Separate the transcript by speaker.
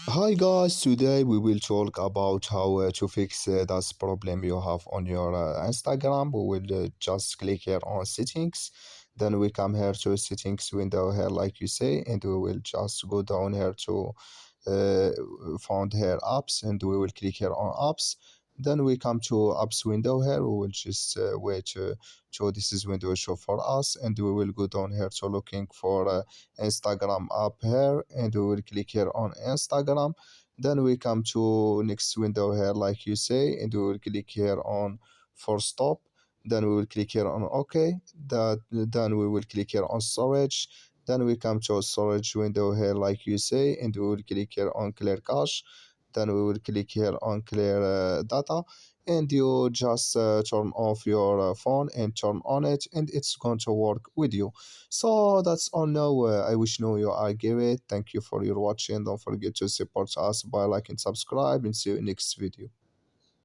Speaker 1: Hi guys, today we will talk about how to fix that problem you have on your Instagram. We will just click here on settings, then we come here to settings window here like you say, and we will just go down here to uh, found here apps, and we will click here on apps. Then we come to apps window here. We will just wait to this is window show for us, and we will go down here to looking for Instagram app here, and we will click here on Instagram. Then we come to next window here like you say, and we will click here on for stop. Then we will click here on OK. Then we will click here on storage. Then we come to a storage window here like you say, and we will click here on clear cache. Then we will click here on clear data, and you just turn off your phone and turn on it, and it's going to work with you. So that's all now. I wish you are great. Thank you for your watching. Don't forget to support us by like and subscribe, and see you next video.